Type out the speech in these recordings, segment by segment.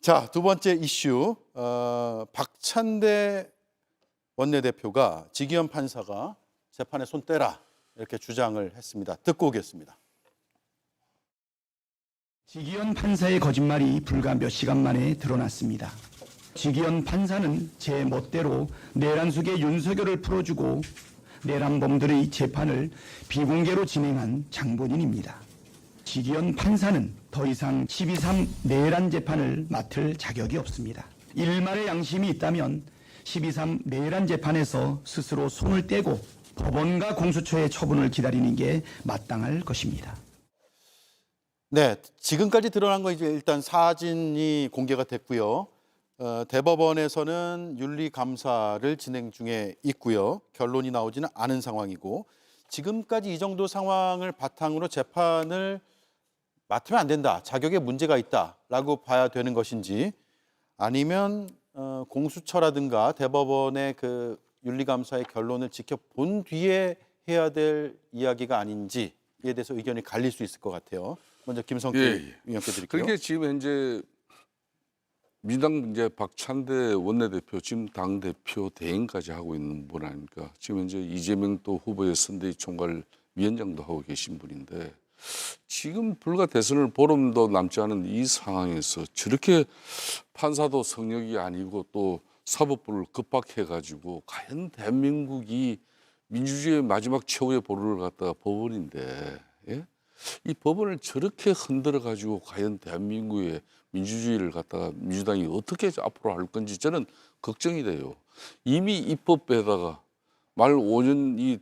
자, 두 번째 이슈. 박찬대 원내대표가 지기현 판사가 재판에 손 떼라 이렇게 주장을 했습니다. 듣고 오겠습니다. 지기현 판사의 거짓말이 불과 몇 시간 만에 드러났습니다. 지기현 판사는 제 멋대로 내란 속의 윤석열을 풀어주고 내란범들의 재판을 비공개로 진행한 장본인입니다. 지기현 판사는 더 이상 12.3 내란 재판을 맡을 자격이 없습니다. 일말의 양심이 있다면 12.3 내란 재판에서 스스로 손을 떼고 법원과 공수처의 처분을 기다리는 게 마땅할 것입니다. 네, 지금까지 드러난 건 이제 일단 사진이 공개가 됐고요. 대법원에서는 윤리감사를 진행 중에 있고요. 결론이 나오지는 않은 상황이고, 지금까지 이 정도 상황을 바탕으로 재판을 맡으면 안 된다, 자격에 문제가 있다라고 봐야 되는 것인지, 아니면 공수처라든가 대법원의 그 윤리감사의 결론을 지켜본 뒤에 해야 될 이야기가 아닌지에 대해서 의견이 갈릴 수 있을 것 같아요. 먼저 김성태 위원께 드릴게요. 그렇게 지금 현재 민주당 이제 박찬대 원내대표 지금 당 대표 대행까지 하고 있는 분 아닙니까? 지금 현재 이재명 또 후보의 선대위 총괄 위원장도 하고 계신 분인데, 지금 불과 대선을 보름도 남지 않은 이 상황에서 저렇게 판사도 성역이 아니고 또 사법부를 급박해가지고, 과연 대한민국이 민주주의의 마지막 최후의 보루를 갖다가 법원인데, 예? 이 법원을 저렇게 흔들어가지고 과연 대한민국의 민주주의를 갖다가 민주당이 어떻게 앞으로 할 건지 저는 걱정이 돼요. 이미 입법에다가 말 5년 이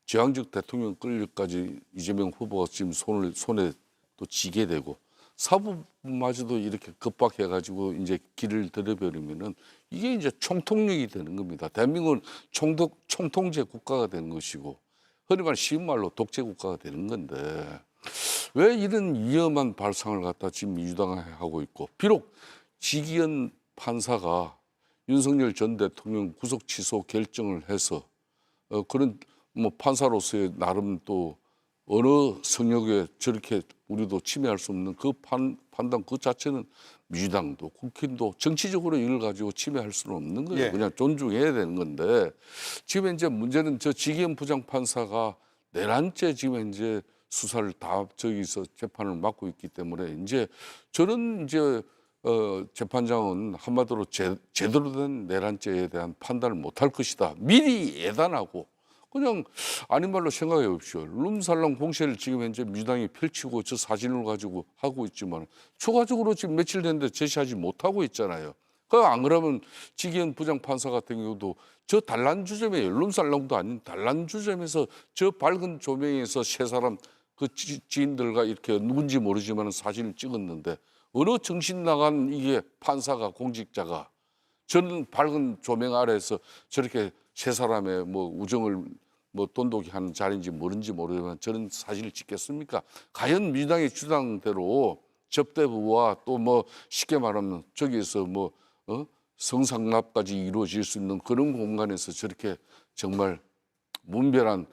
제왕적 대통령 끌려까지 이재명 후보가 지금 손에 또 쥐게 되고, 사법부마저도 이렇게 급박해가지고 이제 길을 들여버리면은 이게 이제 총통력이 되는 겁니다. 대한민국은 총통제 국가가 되는 것이고, 흔히 말 쉬운 말로 독재 국가가 되는 건데, 왜 이런 위험한 발상을 갖다 지금 민주당이 하고 있고, 비록 지기현 판사가 윤석열 전 대통령 구속 취소 결정을 해서 그런 뭐 판사로서의 나름 또 어느 성역에 저렇게 우리도 침해할 수 없는 그 판단 그 자체는 민주당도 국힘도 정치적으로 이걸 가지고 침해할 수는 없는 거예요. 예. 그냥 존중해야 되는 건데, 지금 이제 문제는 저 지기현 부장판사가 내란죄 지금 현재 수사를 다 저기서 재판을 맡고 있기 때문에, 이제 저는 이제 재판장은 한마디로 제대로 된 내란죄에 대한 판단을 못할 것이다. 미리 예단하고 그냥 아닌 말로 생각해 보십시오. 룸살롱 공세를 지금 현재 민주당이 펼치고 저 사진을 가지고 하고 있지만, 추가적으로 지금 며칠 됐는데 제시하지 못하고 있잖아요. 안 그러면 지기현 부장판사 같은 경우도 저 단란주점에 룸살롱도 아닌 단란주점에서 저 밝은 조명에서 세 사람 그 지인들과 이렇게 누군지 모르지만 사진을 찍었는데, 어느 정신 나간 이게 판사가 공직자가 저는 밝은 조명 아래에서 저렇게 세 사람의 뭐 우정을 뭐 돈독히 하는 자리인지 모르는지 모르지만 저런 사진을 찍겠습니까? 과연 민주당의 주장대로 접대부와 또 뭐 쉽게 말하면 저기에서 뭐 성상납까지 이루어질 수 있는 그런 공간에서 저렇게 정말 문별한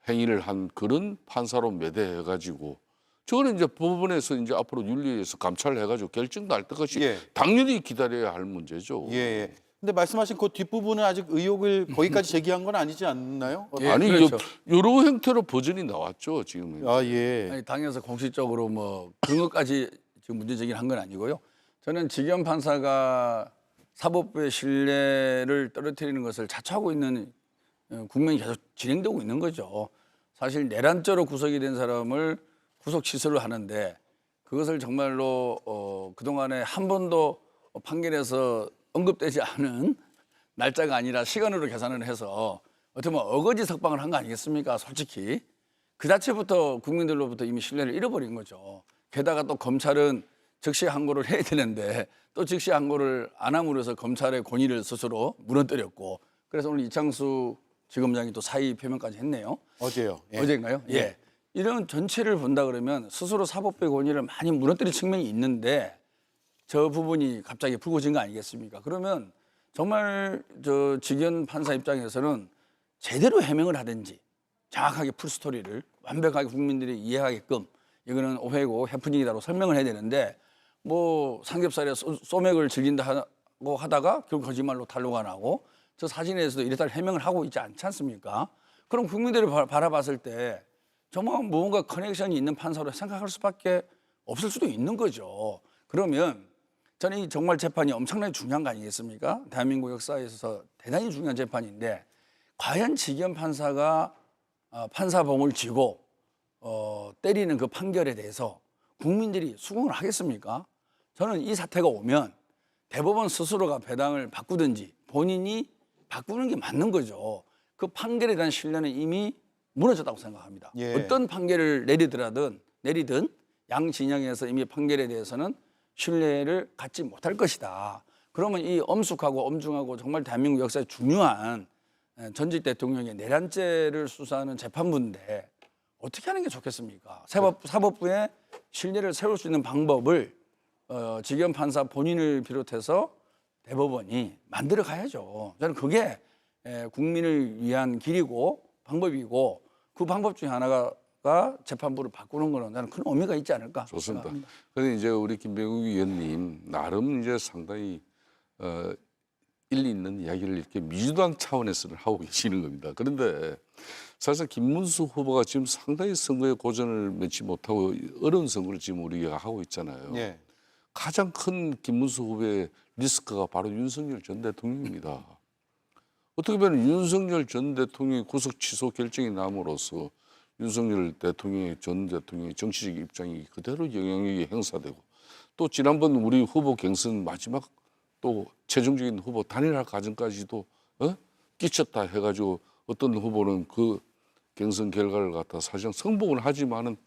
행위를 한 그런 판사로 매대해가지고, 저거는 이제 법원에서 이제 앞으로 윤리에서 감찰을 해가지고 결정 날 때까지 예. 당연히 기다려야 할 문제죠. 예. 근데 말씀하신 그 뒷부분은 아직 의혹을 거기까지 제기한 건 아니지 않나요? 예, 아니 그렇죠. 여러 형태로 버전이 나왔죠 지금은. 아, 예. 아니, 당에서 공식적으로 뭐 그런 것까지 지금 문제 제기를 한 건 아니고요. 저는 지기현 판사가 사법부의 신뢰를 떨어뜨리는 것을 자초하고 있는 국면이 계속 진행되고 있는 거죠. 사실 내란죄로 구속이 된 사람을 구속 취소를 하는데, 그것을 정말로 그동안에 한 번도 판결에서 언급되지 않은 날짜가 아니라 시간으로 계산을 해서 어떻게 보면 어거지 석방을 한 거 아니겠습니까? 솔직히 그 자체부터 국민들로부터 이미 신뢰를 잃어버린 거죠. 게다가 또 검찰은 즉시 항고를 해야 되는데 또 즉시 항고를 안 함으로 해서 검찰의 권위를 스스로 무너뜨렸고, 그래서 오늘 이창수 지검장이 또 사의 표명까지 했네요. 어제요. 예. 어제인가요? 예. 이런 전체를 본다 그러면 스스로 사법부의 권위를 많이 무너뜨린 측면이 있는데, 저 부분이 갑자기 불거진 거 아니겠습니까? 그러면 정말 저 지기현 판사 입장에서는 제대로 해명을 하든지 정확하게 풀스토리를 완벽하게 국민들이 이해하게끔, 이거는 오해고 해프닝이다로 설명을 해야 되는데, 뭐 삼겹살에 소맥을 즐긴다고 하다가 결국 거짓말로 탄로가 나고 저 사진에서도 이랬다 해명을 하고 있지 않지 않습니까? 그럼 국민들이 바라봤을 때 정말 무언가 커넥션이 있는 판사로 생각할 수밖에 없을 수도 있는 거죠. 그러면 저는 이 정말 재판이 엄청나게 중요한 거 아니겠습니까? 대한민국 역사에 있어서 대단히 중요한 재판인데 과연 지기현 판사가 판사봉을 쥐고 때리는 그 판결에 대해서 국민들이 수긍을 하겠습니까? 저는 이 사태가 오면 대법원 스스로가 배당을 바꾸든지 본인이 바꾸는 게 맞는 거죠. 그 판결에 대한 신뢰는 이미 무너졌다고 생각합니다. 예. 어떤 판결을 내리든 양 진영에서 이미 판결에 대해서는 신뢰를 갖지 못할 것이다. 그러면 이 엄숙하고 엄중하고 정말 대한민국 역사에 중요한 전직 대통령의 내란죄를 수사하는 재판부인데 어떻게 하는 게 좋겠습니까? 사법부의 신뢰를 세울 수 있는 방법을 지기현 판사 본인을 비롯해서 대법원이 만들어 가야죠. 저는 그게 국민을 위한 길이고 방법이고 그 방법 중에 하나가 재판부를 바꾸는 거는 나는 큰 의미가 있지 않을까 좋습니다. 생각합니다. 그런데 이제 우리 김병욱 의원님 나름 이제 상당히 일리 있는 이야기를 이렇게 민주당 차원에서는 하고 계시는 겁니다. 그런데 사실 김문수 후보가 지금 상당히 선거에 고전을 맺지 못하고 어려운 선거를 지금 우리가 하고 있잖아요. 예. 가장 큰 김문수 후보의 리스크가 바로 윤석열 전 대통령입니다. 어떻게 보면 윤석열 전 대통령의 구속 취소 결정이 남으로써 윤석열 전 대통령의 정치적 입장이 그대로 영향력이 행사되고 또 지난번 우리 후보 경선 마지막 또 최종적인 후보 단일화 과정까지도 끼쳤다 해가지고 어떤 후보는 그 경선 결과를 갖다 사실상 성공을 하지만은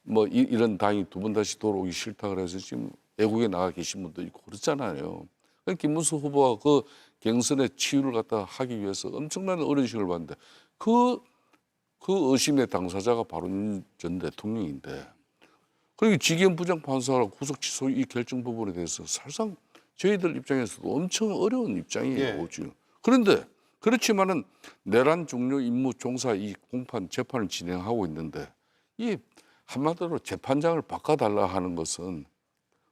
뭐 이런 당이 두 번 다시 돌아오기 싫다 그래서 지금 외국에 나가 계신 분도 있고 그렇잖아요. 김문수 후보가 그 경선의 치유를 갖다 하기 위해서 엄청난 어려움을 받는데 그 의심의 당사자가 바로 윤 전 대통령인데 그리고 지기현 부장판사가 구속 취소 이 결정 부분에 대해서 사실상 저희들 입장에서도 엄청 어려운 입장이에요. 예. 지금. 그런데 그렇지만은 내란 종료 임무 종사 이 공판 재판을 진행하고 있는데 이 한마디로 재판장을 바꿔달라 하는 것은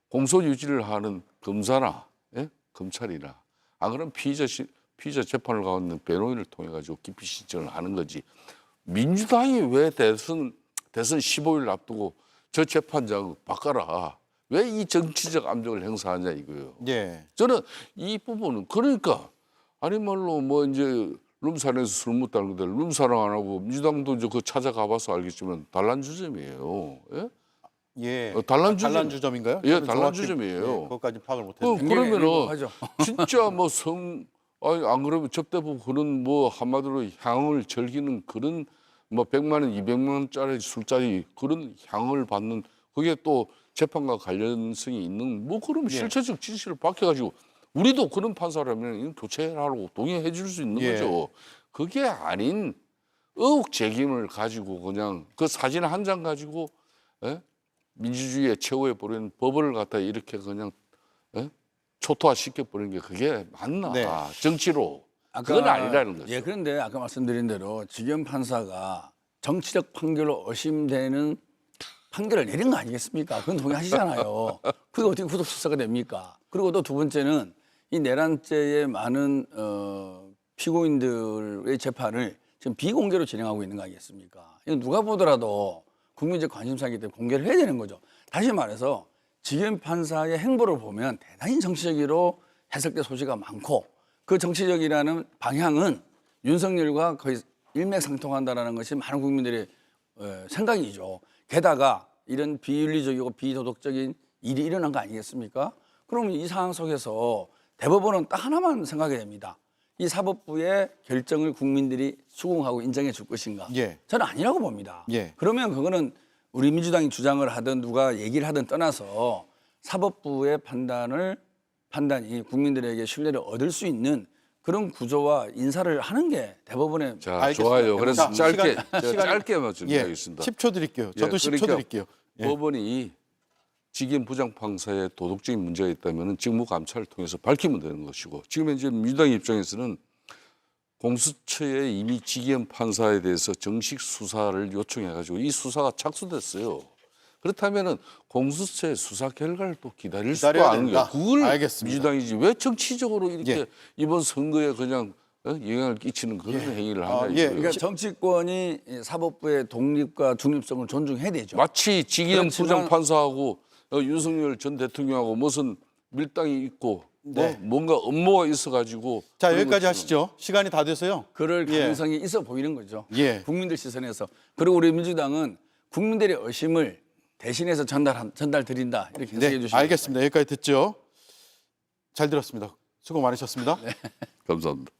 공소 유지를 하는 검사나 검찰이나 안 그러면 피의자 재판을 가고 있는 변호인을 통해 가지고 기피 신청을 하는 거지. 민주당이 왜 대선 15일 앞두고 저 재판장 바꿔라. 왜 이 정치적 압력을 행사하냐 이거예요. 예. 저는 이 부분은 그러니까 아니 말로 뭐 이제 룸사롱에서 술 먹다는 건데 룸사롱 안 하고 민주당도 이제 그 찾아가봐서 알겠지만 단란주점이에요. 예? 예. 단란주점. 주점인가요? 예, 단란주점이에요. 그것까지 파악을 못했네요. 그러면은 하죠. 진짜 뭐 아니 안 그러면 접대부 그런 뭐 한마디로 향을 즐기는 그런 뭐 100만 원, 200만 원짜리 술자리 그런 향을 받는 그게 또 재판과 관련성이 있는 뭐 그러면 예. 실체적 지시를 밝혀가지고 우리도 그런 판사라면 이건 교체하라고 동의해 줄 수 있는 예. 거죠. 그게 아닌 의혹 제기를 가지고 그냥 그 사진 한 장 가지고 민주주의의 최후에 버리는 법을 갖다 이렇게 그냥 초토화시켜 버리는 게 그게 맞나? 네. 정치로 그건 아니라는 거죠. 예, 그런데 아까 말씀드린 대로 지기현 판사가 정치적 판결로 의심되는 판결을 내린 거 아니겠습니까? 그건 동의하시잖아요. 그게 어떻게 구속 취소가 됩니까? 그리고 또 두 번째는 이 내란죄의 많은 피고인들의 재판을 지금 비공개로 진행하고 있는 거 아니겠습니까? 이건 누가 보더라도 국민적 관심사이기 때문에 공개를 해야 되는 거죠. 다시 말해서 지기현 판사의 행보를 보면 대단히 정치적으로 해석될 소지가 많고 그 정치적이라는 방향은 윤석열과 거의 일맥상통한다는 것이 많은 국민들의 생각이죠. 게다가 이런 비윤리적이고 비도덕적인 일이 일어난 거 아니겠습니까? 그러면 이 상황 속에서 대법원은 딱 하나만 생각해야 됩니다. 이 사법부의 결정을 국민들이 수긍하고 인정해 줄 것인가? 예. 저는 아니라고 봅니다. 예. 그러면 그거는 우리 민주당이 주장을 하든 누가 얘기를 하든 떠나서 사법부의 판단이 국민들에게 신뢰를 얻을 수 있는 그런 구조와 인사를 하는 게 대법원의 자, 알겠습니다. 좋아요. 그래서 자, 짧게만 좀 예. 이야기하겠습니다. 10초 드릴게요. 저도 예, 10초 그러니까 드릴게요. 예. 법원이 지기현 부장판사의 도덕적인 문제가 있다면 직무감찰을 통해서 밝히면 되는 것이고 지금 현재 민주당 입장에서는 공수처에 이미 지기현 판사에 대해서 정식 수사를 요청해가지고 이 수사가 착수됐어요. 그렇다면은 공수처의 수사 결과를 또 기다릴 기다려야 수도 않은 된다. 거예요. 그걸 알겠습니다. 민주당이지 왜 정치적으로 이렇게 예. 이번 선거에 그냥 영향을 끼치는 그런 행위를 하냐 예. 이거예요. 그러니까 정치권이 이 사법부의 독립과 중립성을 존중해야 되죠. 마치 지기현 그렇지만- 부장판사하고 윤석열 전 대통령하고 무슨 밀당이 있고 네. 뭔가 업무가 있어가지고 자, 그런 여기까지 것처럼. 하시죠. 시간이 다 돼서요. 그럴 예. 가능성이 있어 보이는 거죠. 예. 국민들 시선에서. 그리고 우리 민주당은 국민들의 의심을 대신해서 전달 드린다 이렇게 해석해 네, 주시면 알겠습니다. 여기까지 듣죠. 잘 들었습니다. 수고 많으셨습니다. 감사합니다.